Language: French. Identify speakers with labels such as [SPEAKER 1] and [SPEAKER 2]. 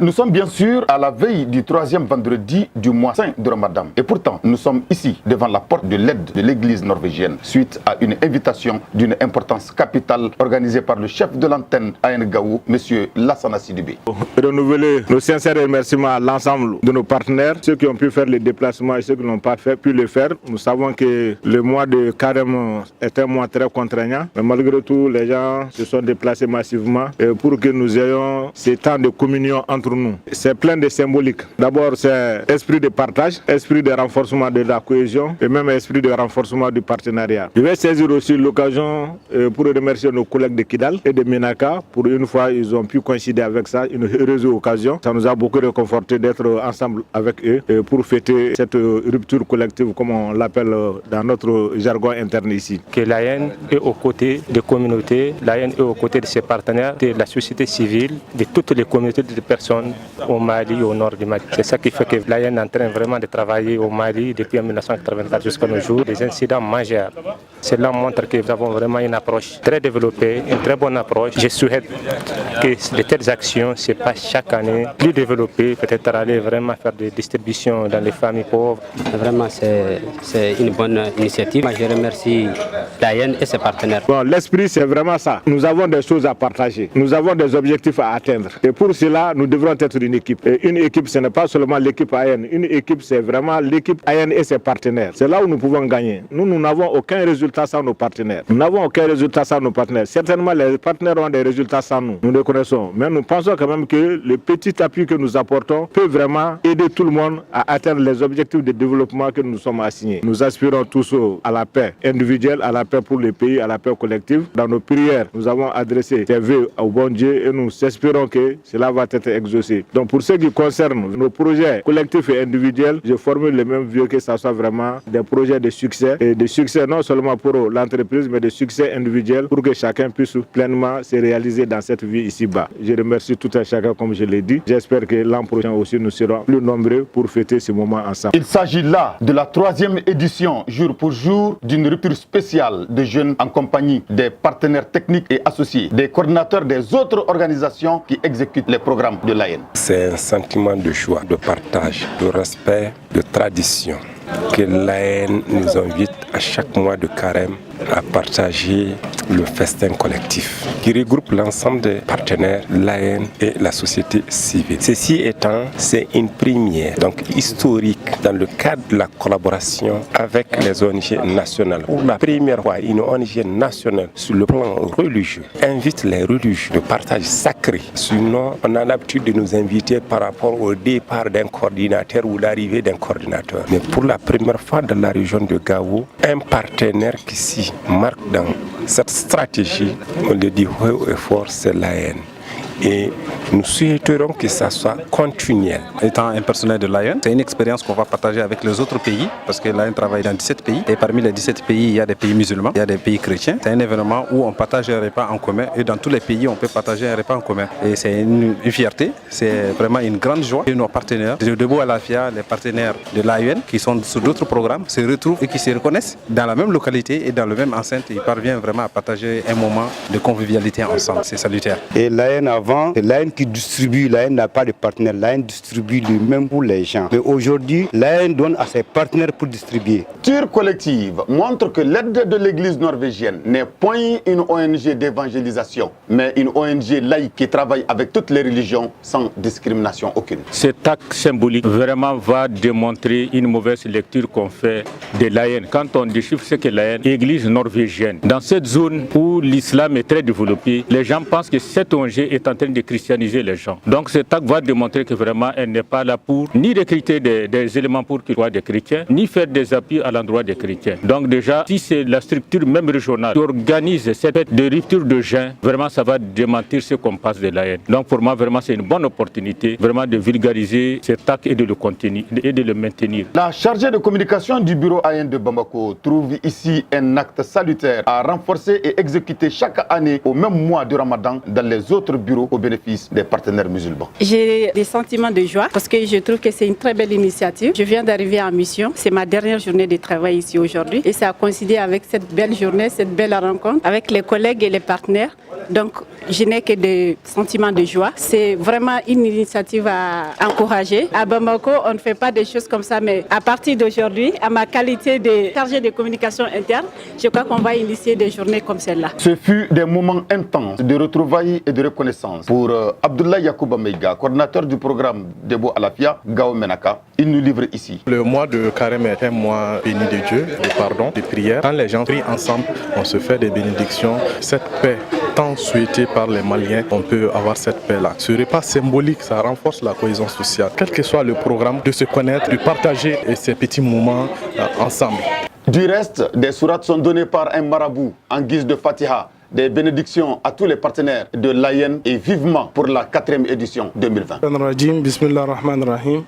[SPEAKER 1] Nous sommes bien sûr à la veille du 3e vendredi du mois saint de Ramadan. Et pourtant, nous sommes ici devant la porte de l'aide de l'église norvégienne suite à une invitation d'une importance capitale organisée par le chef de l'antenne AN Gaou, M. Lassana Sidibé.
[SPEAKER 2] Renouveler nos sincères remerciements à l'ensemble de nos partenaires, ceux qui ont pu faire les déplacements et ceux qui n'ont pas pu le faire. Nous savons que le mois de Carême est un mois très contraignant, mais malgré tout, les gens se sont déplacés massivement pour que nous ayons ces temps de communion entre nous. C'est plein de symbolique. D'abord, c'est esprit de partage, esprit de renforcement de la cohésion et même esprit de renforcement du partenariat. Je vais saisir aussi l'occasion pour remercier nos collègues de Kidal et de Menaka. Pour une fois, ils ont pu coïncider avec ça, une heureuse occasion. Ça nous a beaucoup réconforté d'être ensemble avec eux pour fêter cette rupture collective, comme on l'appelle dans notre jargon interne ici.
[SPEAKER 3] Que l'AN est aux côtés des communautés, l'AN est aux côtés de ses partenaires, de la société civile, de toutes les communautés de personnes au Mali et au nord du Mali. C'est ça qui fait que l'AN est en train vraiment de travailler au Mali depuis 1984 jusqu'à nos jours. Des incidents majeurs. Cela montre que nous avons vraiment une approche très développée, une très bonne approche. Je souhaite que de telles actions se passent chaque année, plus développées, peut-être aller vraiment faire des distributions dans les familles pauvres.
[SPEAKER 4] Vraiment, c'est une bonne initiative. Moi, je remercie l'AN et ses partenaires.
[SPEAKER 2] Bon, l'esprit, c'est vraiment ça. Nous avons des choses à partager. Nous avons des objectifs à atteindre. Et pour cela, nous devrons être une équipe. Et une équipe, ce n'est pas seulement l'équipe AN. Une équipe, c'est vraiment l'équipe AN et ses partenaires. C'est là où nous pouvons gagner. Nous n'avons aucun résultat sans nos partenaires. Nous n'avons aucun résultat sans nos partenaires. Certainement, les partenaires ont des résultats sans nous. Nous le connaissons. Mais nous pensons quand même que le petit appui que nous apportons peut vraiment aider tout le monde à atteindre les objectifs de développement que nous sommes assignés. Nous aspirons tous à la paix individuelle, à la paix pour le pays, à la paix collective. Dans nos prières, nous avons adressé ces vœux au bon Dieu et nous espérons que cela va être exaucé. Donc pour ce qui concerne nos projets collectifs et individuels, je formule le même vœu que ce soit vraiment des projets de succès. Et de succès non seulement pour l'entreprise, mais de succès individuel pour que chacun puisse pleinement se réaliser dans cette vie ici-bas. Je remercie tout un chacun comme je l'ai dit. J'espère que l'an prochain aussi nous serons plus nombreux pour fêter ce moment ensemble.
[SPEAKER 1] Il s'agit là de la 3e édition, jour pour jour, d'une rupture spéciale de jeunes en compagnie des partenaires techniques et associés, des coordinateurs des autres organisations qui exécutent les programmes de l'AN.
[SPEAKER 5] C'est un sentiment de joie, de partage, de respect, de tradition que l'AN nous invite à chaque mois de carême à partager le festin collectif qui regroupe l'ensemble des partenaires, l'AN et la société civile. Ceci étant, c'est une première, donc historique, dans le cadre de la collaboration avec les ONG nationales. Pour la première fois, une ONG nationale sur le plan religieux invite les religieux de partage sacré. Sinon, on a l'habitude de nous inviter par rapport au départ d'un coordinateur ou l'arrivée d'un coordinateur. Mais pour la première fois dans la région de Gao, un partenaire qui s'y marque dans cette stratégie, on le dit haut et fort, c'est l'AN. Et nous souhaiterons que ça soit continuel.
[SPEAKER 6] Étant un personnel de l'AN, c'est une expérience qu'on va partager avec les autres pays, parce que l'AN travaille dans 17 pays. Et parmi les 17 pays, il y a des pays musulmans, il y a des pays chrétiens. C'est un événement où on partage un repas en commun. Et dans tous les pays, on peut partager un repas en commun. Et c'est une fierté, c'est vraiment une grande joie. Et nos partenaires, de Debout à la FIA, les partenaires de l'AN, qui sont sur d'autres programmes, se retrouvent et qui se reconnaissent dans la même localité et dans le même enceinte. Ils parviennent vraiment à partager un moment de convivialité ensemble. C'est salutaire.
[SPEAKER 7] Et l'AN avant, c'est l'AN qui distribue, l'AN n'a pas de partenaire, l'AN distribue lui-même pour les gens. Mais aujourd'hui, l'AN donne à ses partenaires pour distribuer.
[SPEAKER 1] Rupture collective montre que l'aide de l'église norvégienne n'est point une ONG d'évangélisation, mais une ONG laïque qui travaille avec toutes les religions sans discrimination aucune.
[SPEAKER 3] Cet acte symbolique vraiment va démontrer une mauvaise lecture qu'on fait de l'AN. Quand on déchiffre ce que l'AN, église norvégienne, dans cette zone où l'islam est très développé, les gens pensent que cette ONG est en train de christianiser les gens. Donc cet acte va démontrer que vraiment elle n'est pas là pour ni recruter des éléments pour qu'ils soient des chrétiens, ni faire des appuis à l'endroit des chrétiens. Donc déjà, si c'est la structure même régionale qui organise cette fête de rupture de jeûne, vraiment ça va démentir ce qu'on passe de l'AN. Donc pour moi, vraiment c'est une bonne opportunité vraiment de vulgariser cet acte et de le continuer et de le maintenir.
[SPEAKER 1] La chargée de communication du bureau AN de Bamako trouve ici un acte salutaire à renforcer et exécuter chaque année au même mois de Ramadan dans les autres bureaux micro au bénéfice des partenaires musulmans.
[SPEAKER 8] J'ai des sentiments de joie parce que je trouve que c'est une très belle initiative. Je viens d'arriver en mission. C'est ma dernière journée de travail ici aujourd'hui et ça a coïncidé avec cette belle journée, cette belle rencontre avec les collègues et les partenaires. Donc, je n'ai que des sentiments de joie. C'est vraiment une initiative à encourager. À Bamako, on ne fait pas des choses comme ça, mais à partir d'aujourd'hui, à ma qualité de chargé de communication interne, je crois qu'on va initier des journées comme celle-là.
[SPEAKER 1] Ce fut des moments intenses de retrouvailles et de reconnaissance. Pour Abdoulaye Yacouba Meiga, coordinateur du programme Debo Alafia, Gao Menaka, il nous livre ici.
[SPEAKER 9] Le mois de Carême est un mois béni de Dieu, de pardon, de prière. Quand les gens prient ensemble, on se fait des bénédictions. Cette paix tant souhaitée par les Maliens, on peut avoir cette paix-là. Ce repas symbolique, ça renforce la cohésion sociale. Quel que soit le programme, de se connaître, de partager ces petits moments ensemble. Du reste, des sourates sont données par un marabout en guise de Fatiha. Des bénédictions à tous les partenaires de l'AYN et vivement pour la 4e édition 2020.
[SPEAKER 10] Bismillah ar-Rahman ar-Rahim.